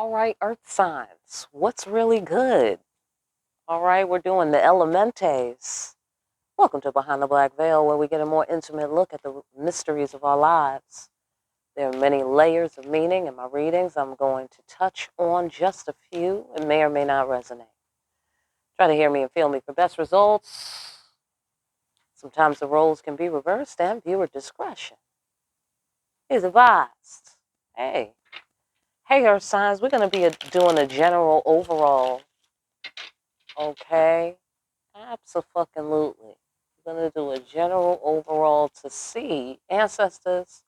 All right, earth signs. What's really good? All right, we're doing the elementes. Welcome to Behind the Black Veil, where we get a more intimate look at the mysteries of our lives. There are many layers of meaning in my readings. I'm going to touch on just a few. It may or may not resonate. Try to hear me and feel me for best results. Sometimes the roles can be reversed, and viewer discretion is advised. Hey, earth signs, we're going to be doing a general overall. Okay, absolutely. We're going to do a general overall to see, ancestors,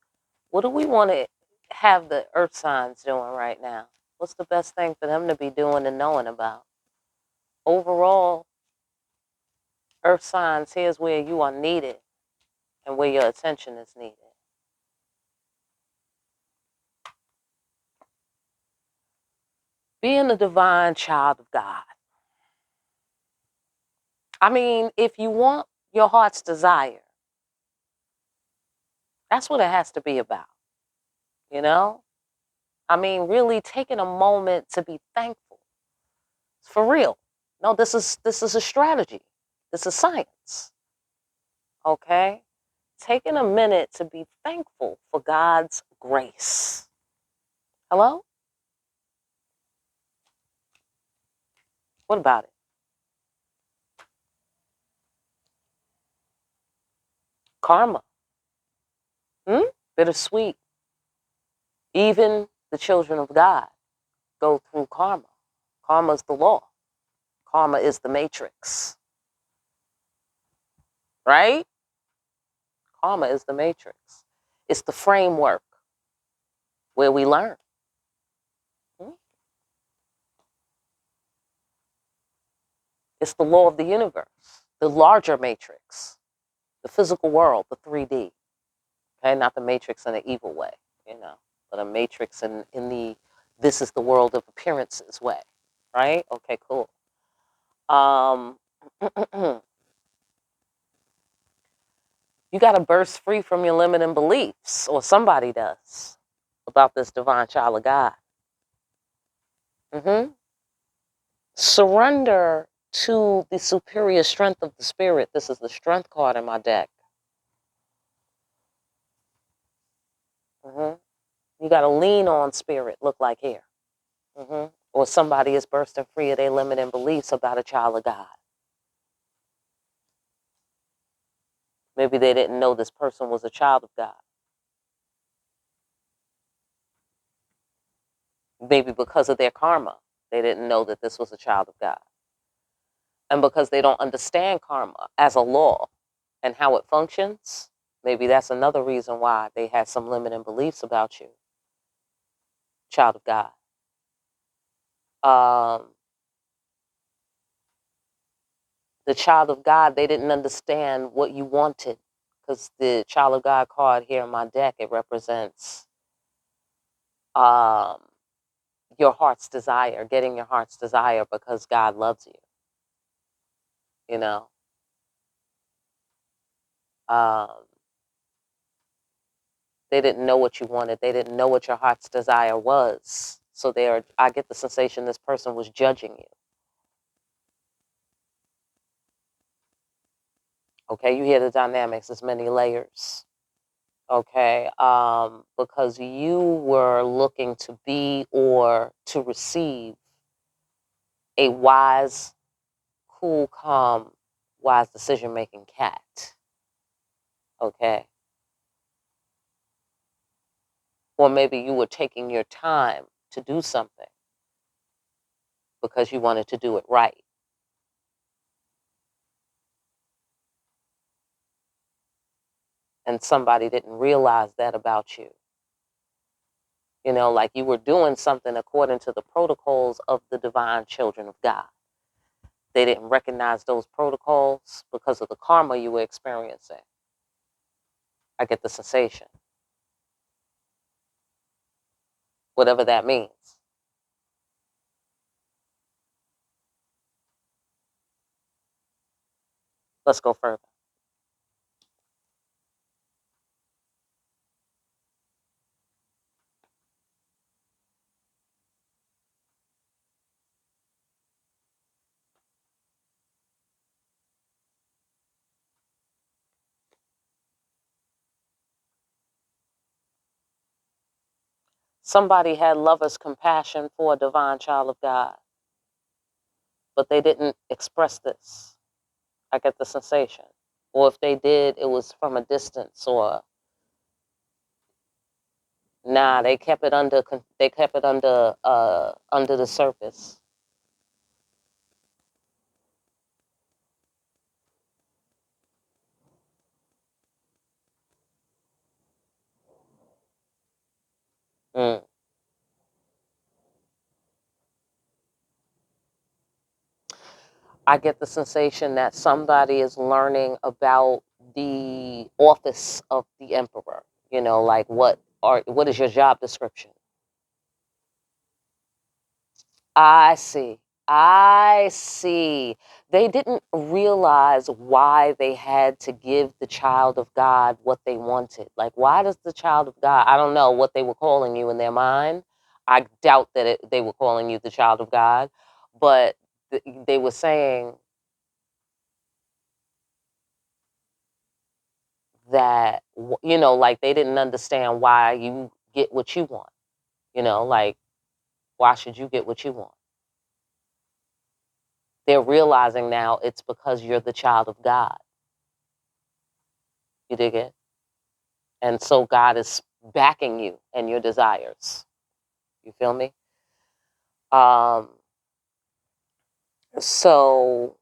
what do we want to have the earth signs doing right now? What's the best thing for them to be doing and knowing about? Overall, earth signs, here's where you are needed and where your attention is needed. Being a divine child of God. I mean, if you want your heart's desire, that's what it has to be about, you know? I mean, really taking a moment to be thankful. For real. No, this is a strategy. This is science. Okay? Taking a minute to be thankful for God's grace. Hello? What about it? Karma. Bittersweet. Even the children of God go through karma. Karma is the law. Karma is the matrix. Right? Karma is the matrix. It's the framework where we learn. It's the law of the universe, the larger matrix, the physical world, the 3D. Okay, not the matrix in an evil way, but a matrix in the this is the world of appearances way, right? Okay, cool. You got to burst free from your limiting beliefs, or somebody does, about this divine child of God. Surrender to the superior strength of the spirit. This is the strength card in my deck. You got to lean on spirit, look like here. Or somebody is bursting free of their limiting beliefs about a child of God. Maybe they didn't know this person was a child of God. Maybe because of their karma, they didn't know that this was a child of God. And because they don't understand karma as a law and how it functions, maybe that's another reason why they had some limiting beliefs about you, child of God. The child of God, they didn't understand what you wanted, because the child of God card here in my deck, it represents your heart's desire, getting your heart's desire because God loves you. You know, they didn't know what you wanted. They didn't know what your heart's desire was. So I get the sensation this person was judging you. Okay, you hear the dynamics. There's many layers. Okay, because you were looking to be or to receive a wise, cool, calm, wise decision-making cat. Okay. Or maybe you were taking your time to do something because you wanted to do it right. And somebody didn't realize that about you. Like you were doing something according to the protocols of the divine children of God. They didn't recognize those protocols because of the karma you were experiencing. I get the sensation. Whatever that means. Let's go further. Somebody had lover's compassion for a divine child of God, but they didn't express this. I get the sensation. Or if they did, it was from a distance, or nah, they kept it under under the surface. Mm. I get the sensation that somebody is learning about the office of the emperor. You know, like what is your job description? I see. I see. They didn't realize why they had to give the child of God what they wanted. Like, why does the child of God, I don't know what they were calling you in their mind. I doubt that they were calling you the child of God, but they were saying that, you know, like they didn't understand why you get what you want. You know, like, why should you get what you want? They're realizing now it's because you're the child of God. You dig it? And so God is backing you and your desires. You feel me? Um, so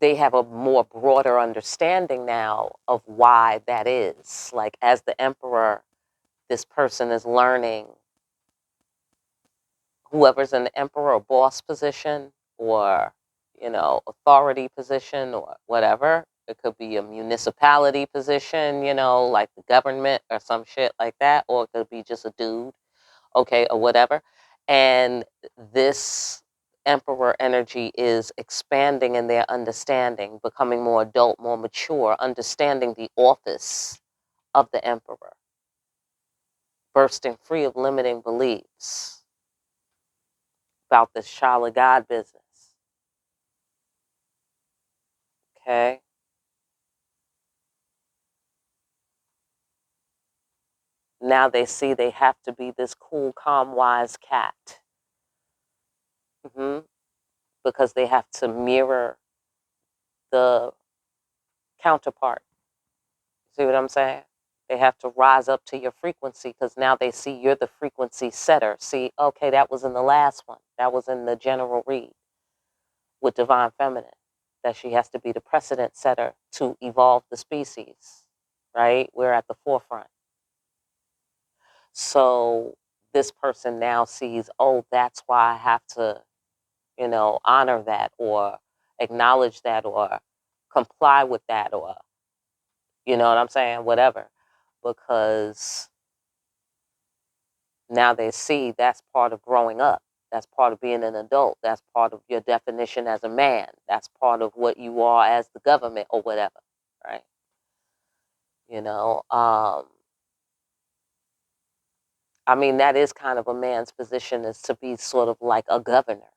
they have a more broader understanding now of why that is. Like, as the emperor, this person is learning, whoever's in the emperor or boss position, or, you know, authority position, or whatever. It could be a municipality position, you know, like the government or some shit like that, or it could be just a dude, okay, or whatever. And this emperor energy is expanding in their understanding, becoming more adult, more mature, understanding the office of the emperor, bursting free of limiting beliefs about this child of God business. Okay. Now they see they have to be this cool, calm, wise cat. Because they have to mirror the counterpart. See what I'm saying? They have to rise up to your frequency, because now they see you're the frequency setter. See, okay, that was in the last one. That was in the general read with Divine Feminine, that she has to be the precedent setter to evolve the species, right? We're at the forefront. So this person now sees, oh, that's why I have to, you know, honor that, or acknowledge that, or comply with that, or, you know what I'm saying? Whatever. Because now they see that's part of growing up. That's part of being an adult. That's part of your definition as a man. That's part of what you are as the government or whatever, right? You know, I mean, that is kind of a man's position, is to be sort of like a governor,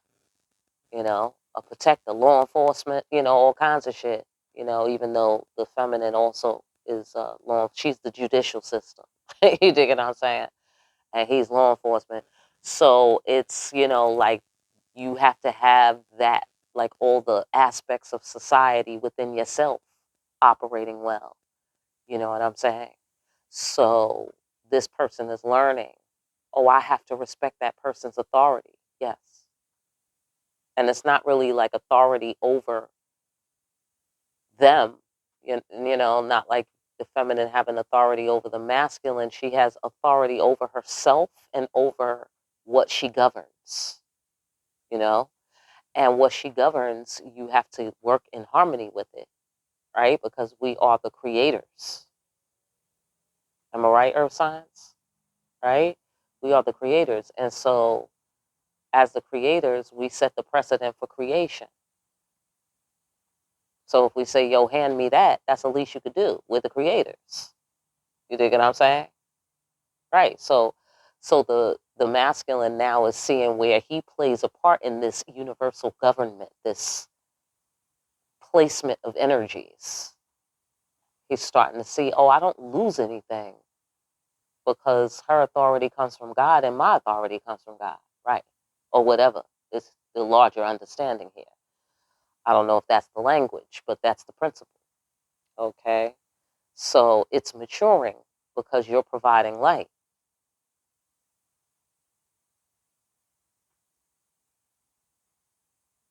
you know, a protector, law enforcement, you know, all kinds of shit, you know, even though the feminine also is she's the judicial system. You dig what I'm saying? And he's law enforcement. So it's, you know, like, you have to have that, like, all the aspects of society within yourself operating well. You know what I'm saying? So this person is learning, oh, I have to respect that person's authority. Yes. And it's not really like authority over them, you know, not like the feminine having authority over the masculine. She has authority over herself and over what she governs, you know, and what she governs, you have to work in harmony with it, right? Because we are the creators. Am I right, Earth Science? Right? We are the creators. And so, as the creators, we set the precedent for creation. So if we say, yo, hand me that, that's the least you could do. We're the creators. You dig what I'm saying? Right. So the masculine now is seeing where he plays a part in this universal government, this placement of energies. He's starting to see, oh, I don't lose anything because her authority comes from God and my authority comes from God, right? Or whatever is the larger understanding here. I don't know if that's the language, but that's the principle, okay? So it's maturing because you're providing light.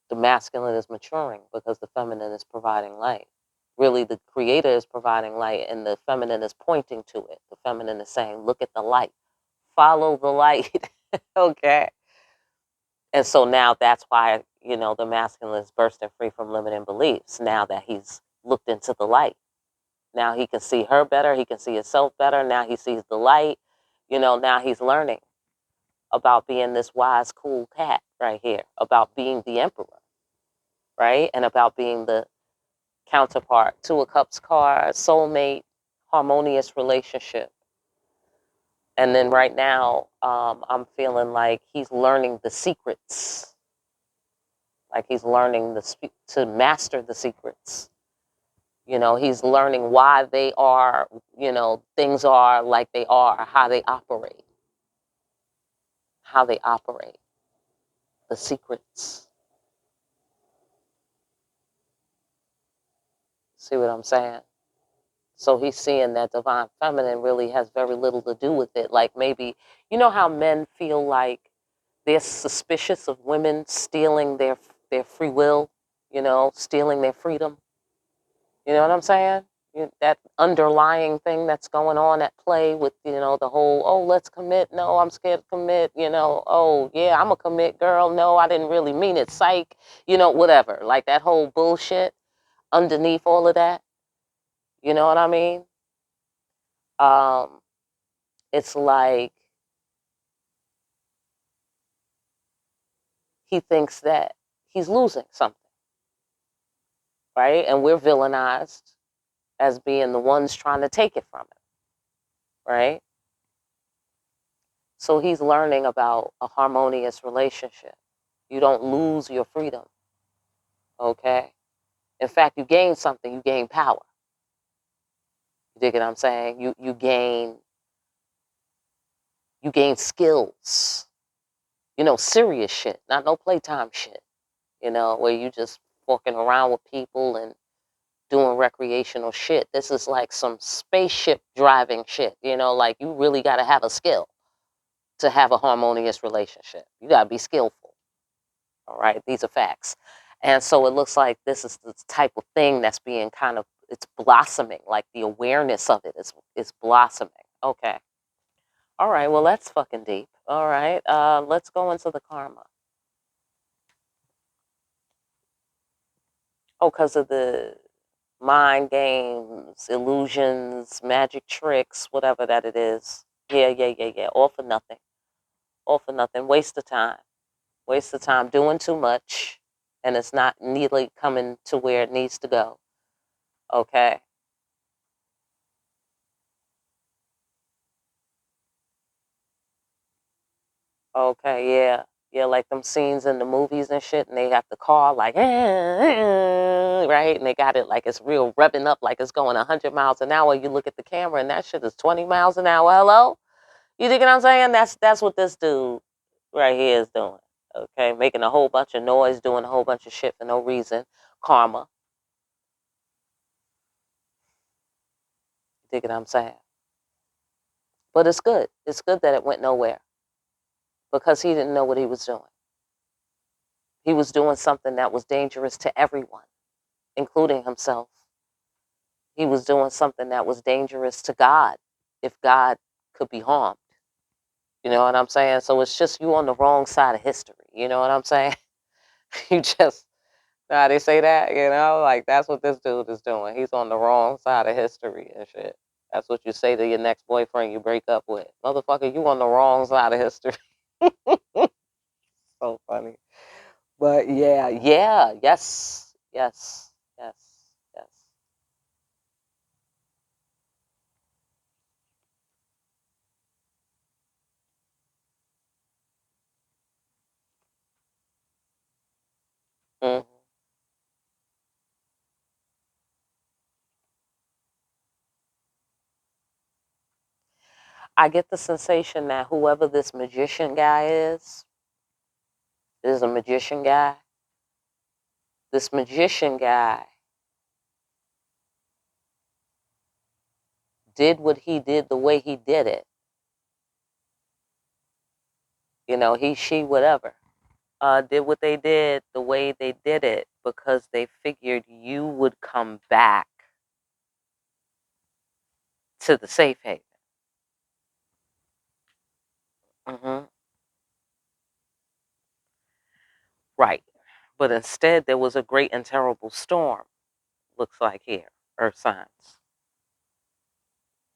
The masculine is maturing because the feminine is providing light. Really, the creator is providing light and the feminine is pointing to it. The feminine is saying, look at the light, follow the light, okay? And so now that's why, the masculine is bursting free from limiting beliefs now that he's looked into the light. Now he can see her better. He can see himself better. Now he sees the light. Now he's learning about being this wise, cool cat right here, about being the emperor, right? And about being the counterpart to a cups card, soulmate, harmonious relationship. And then right now, I'm feeling like he's learning the secrets. Like he's learning to master the secrets. He's learning why they are, things are like they are, how they operate, the secrets. See what I'm saying? So he's seeing that divine feminine really has very little to do with it. Like maybe, how men feel like they're suspicious of women stealing their free will, stealing their freedom. You know what I'm saying? That underlying thing that's going on at play with, the whole, oh, let's commit. No, I'm scared to commit. Oh, yeah, I'm a commit girl. No, I didn't really mean it. Psych. Whatever. Like that whole bullshit underneath all of that. You know what I mean? Um, it's like he thinks that he's losing something, right? And we're villainized as being the ones trying to take it from him, right? So he's learning about a harmonious relationship. You don't lose your freedom, okay? In fact, you gain something, you gain power. You dig what I'm saying? You gain skills. Serious shit, not no playtime shit. Where you just walking around with people and doing recreational shit. This is like some spaceship driving shit. Like you really got to have a skill to have a harmonious relationship. You got to be skillful. All right, these are facts. And so it looks like this is the type of thing that's being it's blossoming. Like the awareness of it is blossoming. Okay. All right. Well, that's fucking deep. All right. Let's go into the karma. Oh, because of the mind games, illusions, magic tricks, whatever that it is. Yeah, yeah, yeah, yeah. All for nothing. All for nothing. Waste of time. Waste of time doing too much, and it's not neatly coming to where it needs to go. Okay. Okay, yeah. Yeah, like them scenes in the movies and shit, and they got the car like, right? And they got it like it's real revving up like it's going 100 miles an hour. You look at the camera and that shit is 20 miles an hour. Hello? You think what I'm saying? That's what this dude right here is doing. Okay, making a whole bunch of noise, doing a whole bunch of shit for no reason. Karma. You think what I'm saying? But it's good. It's good that it went nowhere because he didn't know what he was doing. He was doing something that was dangerous to everyone, including himself. He was doing something that was dangerous to God, if God could be harmed. You know what I'm saying? So it's just you on the wrong side of history. You know what I'm saying? You just, nah, they say that, like that's what this dude is doing. He's on the wrong side of history and shit. That's what you say to your next boyfriend you break up with. Motherfucker, you on the wrong side of history. So funny. But yeah, yeah, yes, yes, yes, yes. Mhm. I get the sensation that whoever this magician guy is a magician guy. This magician guy did what he did the way he did it. You know, he, she, whatever. Did what they did the way they did it because they figured you would come back to the safe haven. Mm-hmm. Right. But instead, there was a great and terrible storm, looks like here, earth signs.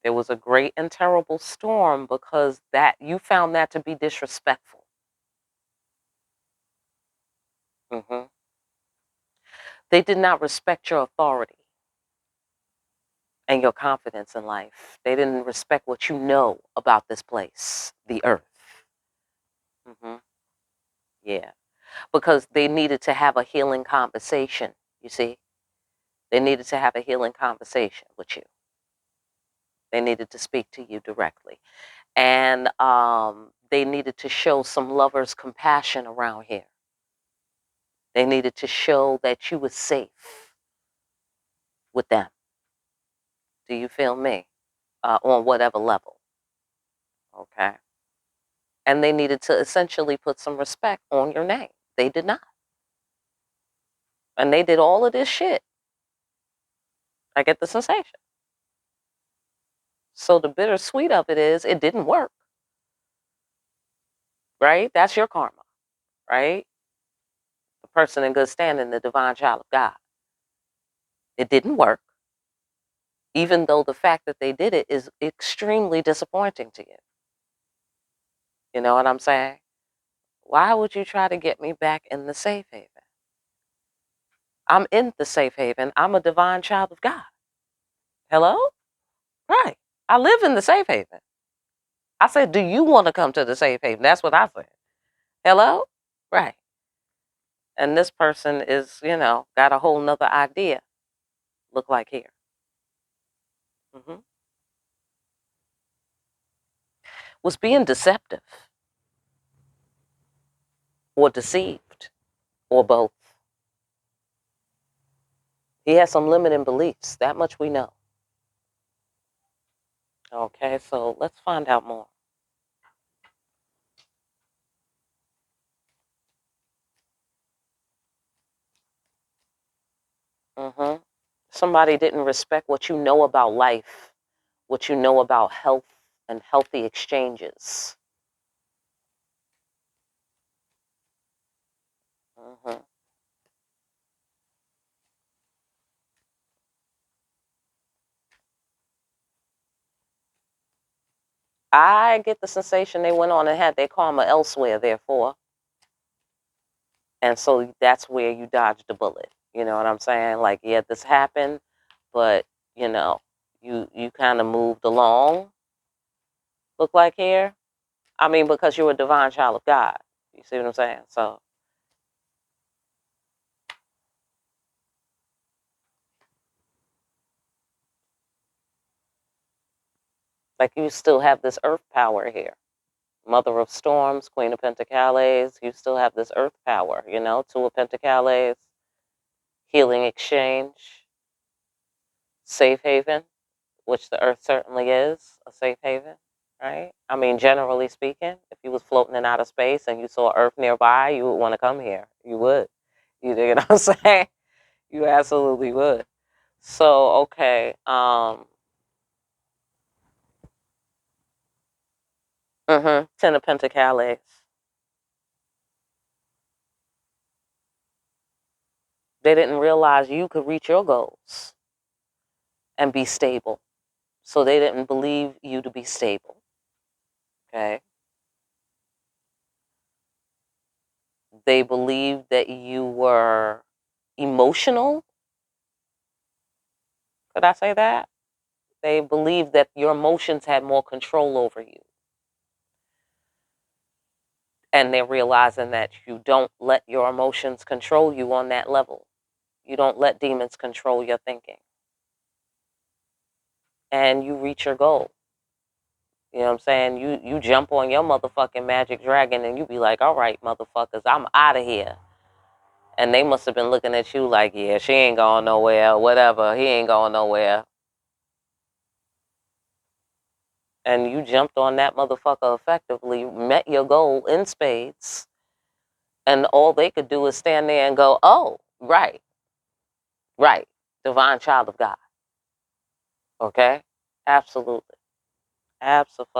There was a great and terrible storm because that you found that to be disrespectful. Mm-hmm. They did not respect your authority and your confidence in life. They didn't respect what you know about this place, the earth. Mm-hmm. Yeah. Because they needed to have a healing conversation, you see? They needed to have a healing conversation with you. They needed to speak to you directly. And they needed to show some lovers' compassion around here. They needed to show that you were safe with them. Do you feel me? On whatever level. Okay. And they needed to essentially put some respect on your name. They did not. And they did all of this shit. I get the sensation. So the bittersweet of it is it didn't work. Right? That's your karma. Right? The person in good standing, the divine child of God. It didn't work. Even though the fact that they did it is extremely disappointing to you. You know what I'm saying? Why would you try to get me back in the safe haven? I'm in the safe haven. I'm a divine child of God. Hello? Right. I live in the safe haven. I said, do you want to come to the safe haven? That's what I said. Hello? Right. And this person is, got a whole nother idea. Look like here. Hmm. Was being deceptive or deceived or both. He has some limiting beliefs. That much we know. Okay, so let's find out more. Hmm. Somebody didn't respect what you know about life, what you know about health and healthy exchanges. Hmm. I get the sensation they went on and had their karma elsewhere, therefore. And so that's where you dodged the bullet. You know what I'm saying? Like, yeah, this happened, but, you know, you kind of moved along, look like here. I mean, because you're a divine child of God. You see what I'm saying? So, like, you still have this earth power here. Mother of Storms, Queen of Pentacles, you still have this earth power, Two of Pentacles, healing exchange, safe haven, which the earth certainly is a safe haven, right? I mean, generally speaking, if you was floating in outer space and you saw earth nearby, you would want to come here. You would. You know what I'm saying? You absolutely would. So, okay. Ten of Pentacles. They didn't realize you could reach your goals and be stable. So they didn't believe you to be stable. Okay. They believed that you were emotional. Could I say that? They believed that your emotions had more control over you. And they're realizing that you don't let your emotions control you on that level. You don't let demons control your thinking. And you reach your goal. You know what I'm saying? You jump on your motherfucking magic dragon and you be like, all right, motherfuckers, I'm out of here. And they must have been looking at you like, yeah, she ain't going nowhere, whatever. He ain't going nowhere. And you jumped on that motherfucker effectively, met your goal in spades. And all they could do is stand there and go, oh, right, right, divine child of God. Okay? Absolutely. Absolutely.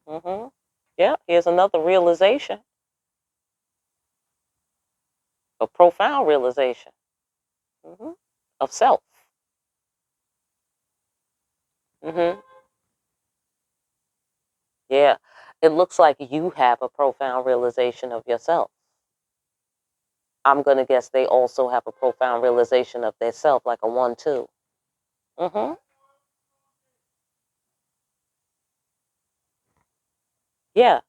Mm-hmm. Yeah, here's another realization. A profound realization. Mm-hmm. Of self. Mm-hmm. Yeah. It looks like you have a profound realization of yourself. I'm going to guess they also have a profound realization of their self, like a 1-2. Mm-hmm. Yeah.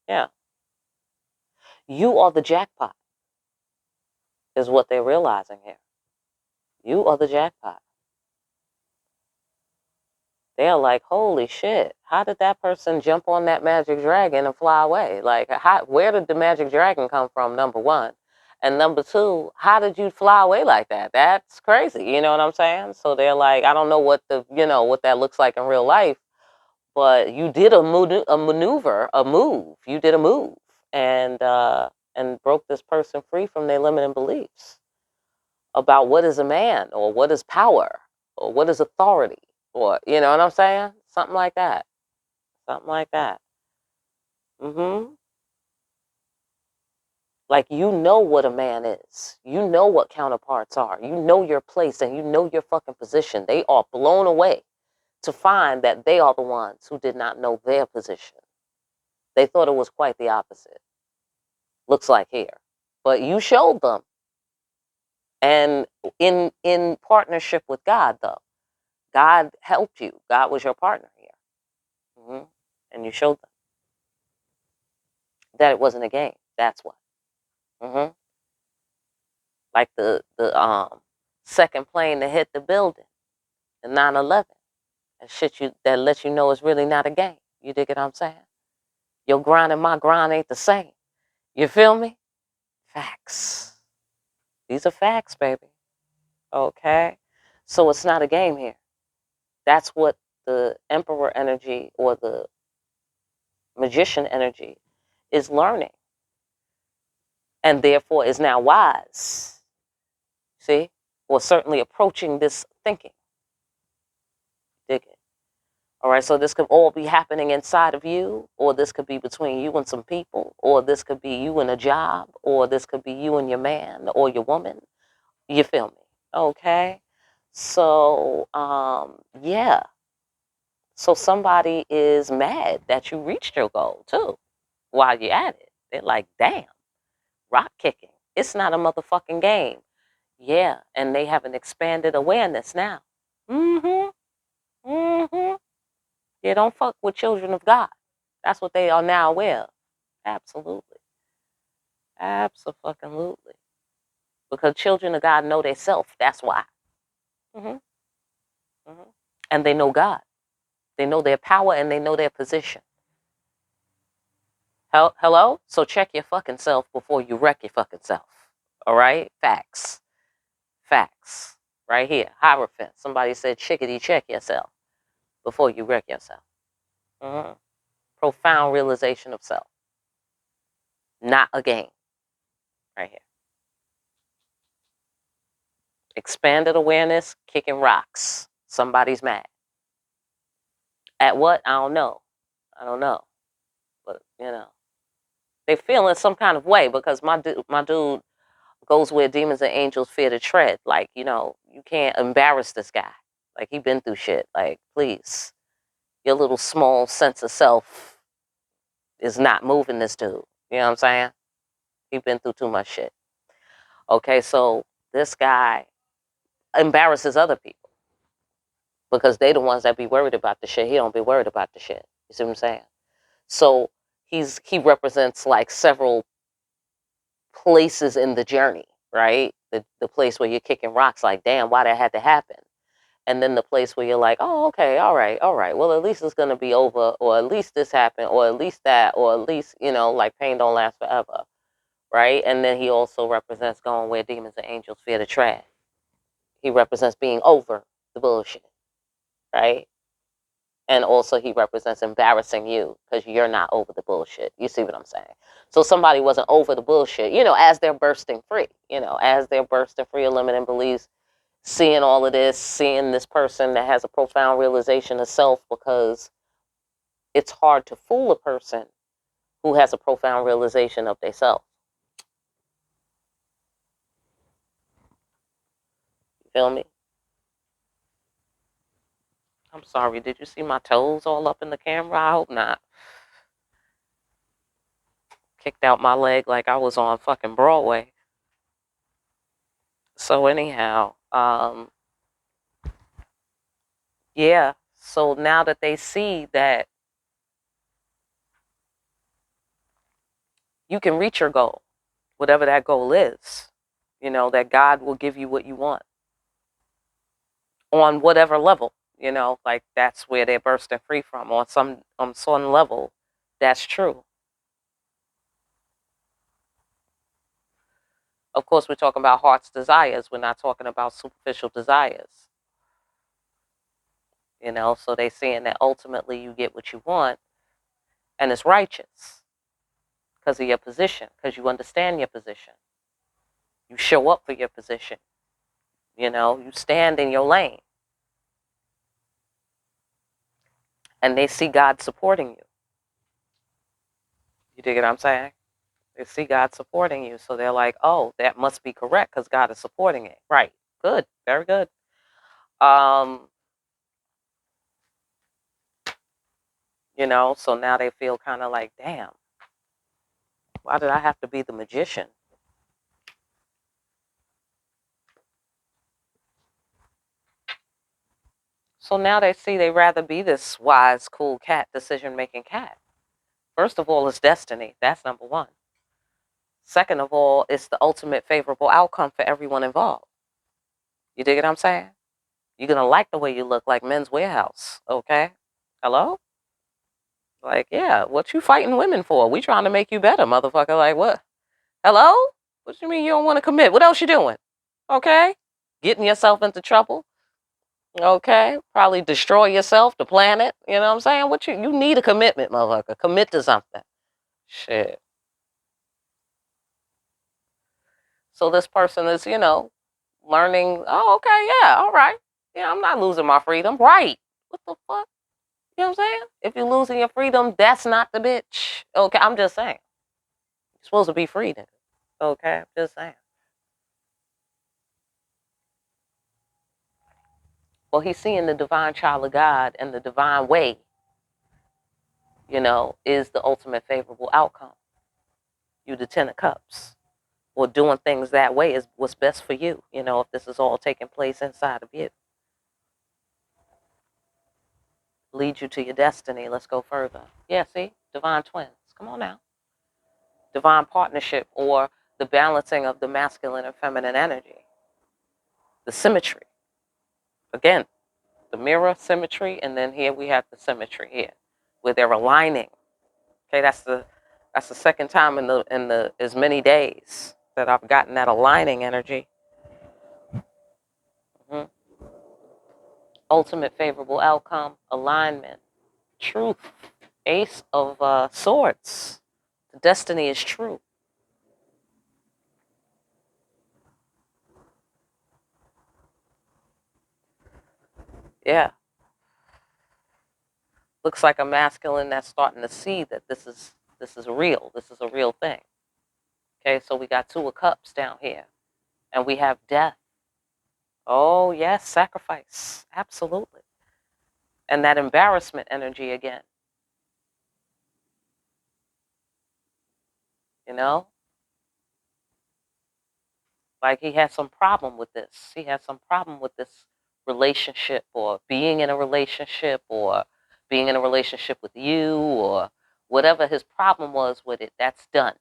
Yeah. You are the jackpot, is what they're realizing here. You are the jackpot. They're like, holy shit, how did that person jump on that magic dragon and fly away? Like, where did the magic dragon come from, number one? And number two, how did you fly away like that? That's crazy. You know what I'm saying? So they're like, I don't know what what that looks like in real life, but you did a maneuver, a move. You did a move and broke this person free from their limiting beliefs about what is a man or what is power or what is authority or, you know what I'm saying? Something like that. Something like that. Mm-hmm. Like, you know what a man is. You know what counterparts are. You know your place and you know your fucking position. They are blown away to find that they are the ones who did not know their position. They thought it was quite the opposite. Looks like here. But you showed them. And in partnership with God, though. God helped you. God was your partner here. Mm-hmm. And you showed them that it wasn't a game. That's what. Mm-hmm. Like the second plane that hit the building, the 9/11, and shit that lets you know it's really not a game. You dig what I'm saying? Your grind and my grind ain't the same. You feel me? Facts. These are facts, baby. Okay. So it's not a game here. That's what the emperor energy or the magician energy is learning, and therefore is now wise. See? Or certainly approaching this thinking. Dig it? All right, so this could all be happening inside of you, or this could be between you and some people, or this could be you and a job, or this could be you and your man or your woman. You feel me? Okay. So, yeah. So somebody is mad that you reached your goal too while you're at it. They're like, damn, rock kicking. It's not a motherfucking game. Yeah, and they have an expanded awareness now. Mm-hmm. Mm-hmm. Yeah, don't fuck with children of God. That's what they are now aware of. Absolutely. Absolutely. Because children of God know their self. That's why. Mm-hmm. Mm-hmm. And they know God. They know their power and they know their position. Hello? So check your fucking self before you wreck your fucking self. All right? Facts. Facts. Right here. Hierophant. Somebody said, chickadee, check yourself before you wreck yourself. Mm-hmm. Profound realization of self. Not a game. Right here. Expanded awareness, kicking rocks. Somebody's mad. At what? I don't know. I don't know. But, they feeling some kind of way because my dude goes where demons and angels fear to tread. Like, you can't embarrass this guy. Like, he been through shit. Like, please. Your little small sense of self is not moving this dude. You know what I'm saying? He been through too much shit. Okay, so this guy embarrasses other people because they the ones that be worried about the shit. He don't be worried about the shit. You see what I'm saying? So he represents like several places in the journey, right? The place where you're kicking rocks like, damn, why that had to happen? And then the place where you're like, oh, okay, all right. Well, at least it's going to be over, or at least this happened, or at least that, or at least, like pain don't last forever, right? And then he also represents going where demons and angels fear to tread. He represents being over the bullshit, right? And also he represents embarrassing you because you're not over the bullshit. You see what I'm saying? So somebody wasn't over the bullshit, as they're bursting free, as they're bursting free of limiting beliefs, seeing all of this, seeing this person that has a profound realization of self, because it's hard to fool a person who has a profound realization of their self. You feel me? I'm sorry, did you see my toes all up in the camera? I hope not. Kicked out my leg like I was on fucking Broadway. So anyhow, yeah. So now that they see that you can reach your goal, whatever that goal is, that God will give you what you want on whatever level, like that's where they're bursting free from. On some level, that's true. Of course, we're talking about heart's desires. We're not talking about superficial desires. So they're saying that ultimately you get what you want, and it's righteous because of your position, because you understand your position. You show up for your position. You stand in your lane, and they see God supporting you. You dig what I'm saying? They see God supporting you, so they're like, "Oh, that must be correct because God is supporting it." Right? Good, very good. Um, so now they feel kind of like, "Damn, why did I have to be the magician?" So now they see they rather be this wise, cool cat, decision-making cat. First of all, it's destiny. That's number one. Second of all, it's the ultimate favorable outcome for everyone involved. You dig what I'm saying? You're going to like the way you look, like Men's Warehouse, okay? Hello? Like, yeah, what you fighting women for? We trying to make you better, motherfucker. Like, what? Hello? What you mean you don't want to commit? What else you doing? Okay? Getting yourself into trouble? Okay? Probably destroy yourself, the planet. You know what I'm saying? You need a commitment, motherfucker. Commit to something. Shit. So this person is, learning, oh, okay, yeah, all right. Yeah, I'm not losing my freedom. Right. What the fuck? You know what I'm saying? If you're losing your freedom, that's not the bitch. Okay, I'm just saying. You're supposed to be free then. Okay, I'm just saying. Well, he's seeing the divine child of God, and the divine way, is the ultimate favorable outcome. You the 10 of cups. Or doing things that way is what's best for you, if this is all taking place inside of you. Lead you to your destiny. Let's go further. Yeah, see? Divine twins. Come on now. Divine partnership, or the balancing of the masculine and feminine energy. The symmetry. Again, the mirror symmetry, and then here we have the symmetry here, where they're aligning. Okay, that's the second time in the as many days that I've gotten that aligning energy. Mm-hmm. Ultimate favorable outcome, alignment, truth, ace of swords. The destiny is true. Yeah. Looks like a masculine that's starting to see that this is real. This is a real thing. Okay, so we got 2 of cups down here, and we have death. Oh yes, sacrifice, absolutely. And that embarrassment energy again. You know, like he has some problem with this. He has some problem with this relationship, or being in a relationship, or being in a relationship with you, or whatever his problem was with it. That's done.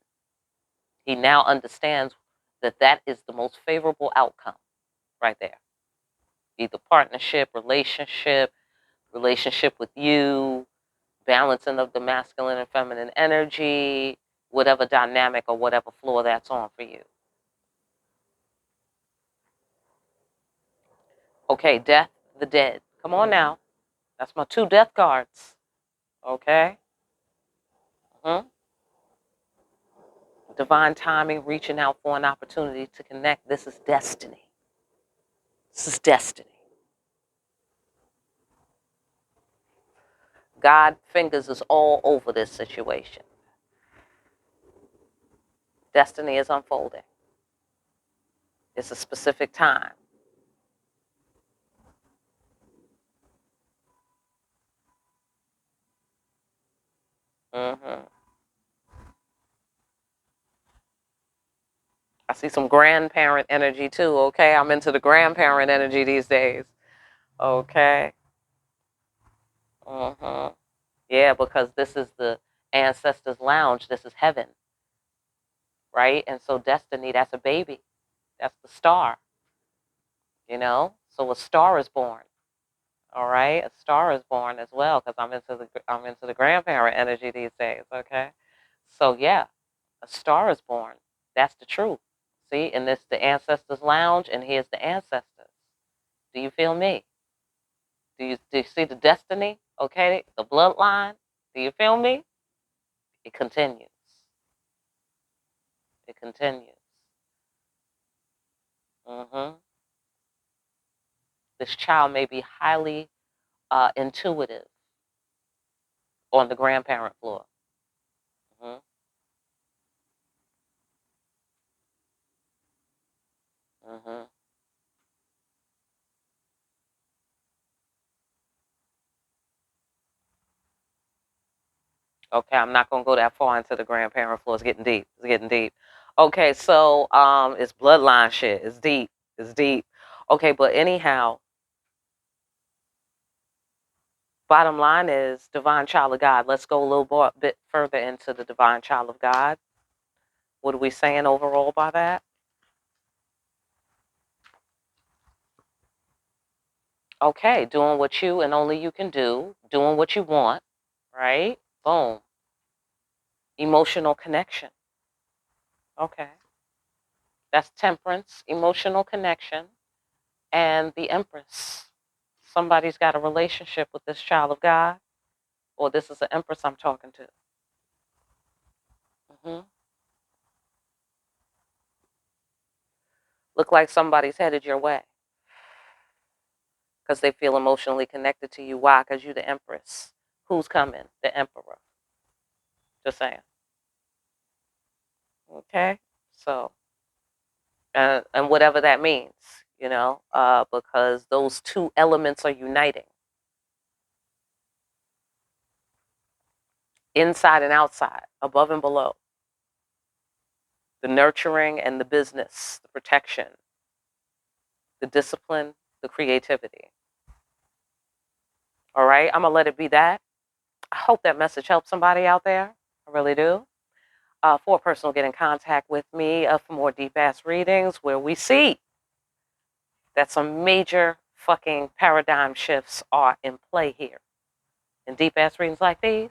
He now understands that that is the most favorable outcome right there. Either partnership, relationship with you, balancing of the masculine and feminine energy, whatever dynamic or whatever floor that's on for you. Okay, death, the dead. Come on now. That's my 2 death cards. Okay? Divine timing, reaching out for an opportunity to connect. This is destiny. This is destiny. God fingers is all over this situation. Destiny is unfolding. It's a specific time. I see some grandparent energy too, okay? I'm into the grandparent energy these days. Okay. Yeah, because this is the ancestors' lounge. This is heaven, right? And so destiny, that's a baby. That's the star, you know? So a star is born. All right? A star is born as well because I'm into the grandparent energy these days, okay? So yeah, a star is born. That's the truth. See, and this the ancestors' lounge, and here's the ancestors. Do you feel me? Do you see the destiny? Okay, the bloodline. Do you feel me? It continues. It continues. This child may be highly intuitive on the grandparent floor. hmm hmm Okay, I'm not gonna go that far into the grandparent floor. It's getting deep. It's getting deep. Okay, so it's bloodline shit. It's deep. It's deep. Okay, but anyhow, bottom line is divine child of God. Let's go a little bit further into the divine child of God. What are we saying overall by that? Okay, doing what you and only you can do, doing what you want, right? Boom. Emotional connection. Okay. That's temperance, emotional connection, and the empress. Somebody's got a relationship with this child of God, or this is an empress I'm talking to. hmm Look like somebody's headed your way because they feel emotionally connected to you. Why? Because you're the empress. Who's coming? The emperor. Just saying. Okay? So, and whatever that means, because those 2 elements are uniting inside and outside, above and below. The nurturing and the business, the protection, the discipline, the creativity. All right, I'm gonna let it be that. I hope that message helps somebody out there. I really do. For a personal, get in contact with me for more deep ass readings where we see that some major fucking paradigm shifts are in play here. In deep ass readings like these,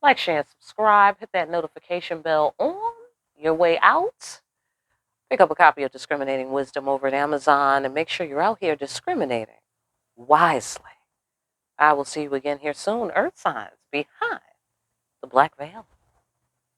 like, share, and subscribe. Hit that notification bell on your way out. Pick up a copy of Discriminating Wisdom over at Amazon and make sure you're out here discriminating wisely. I will see you again here soon, Earth signs behind the black veil.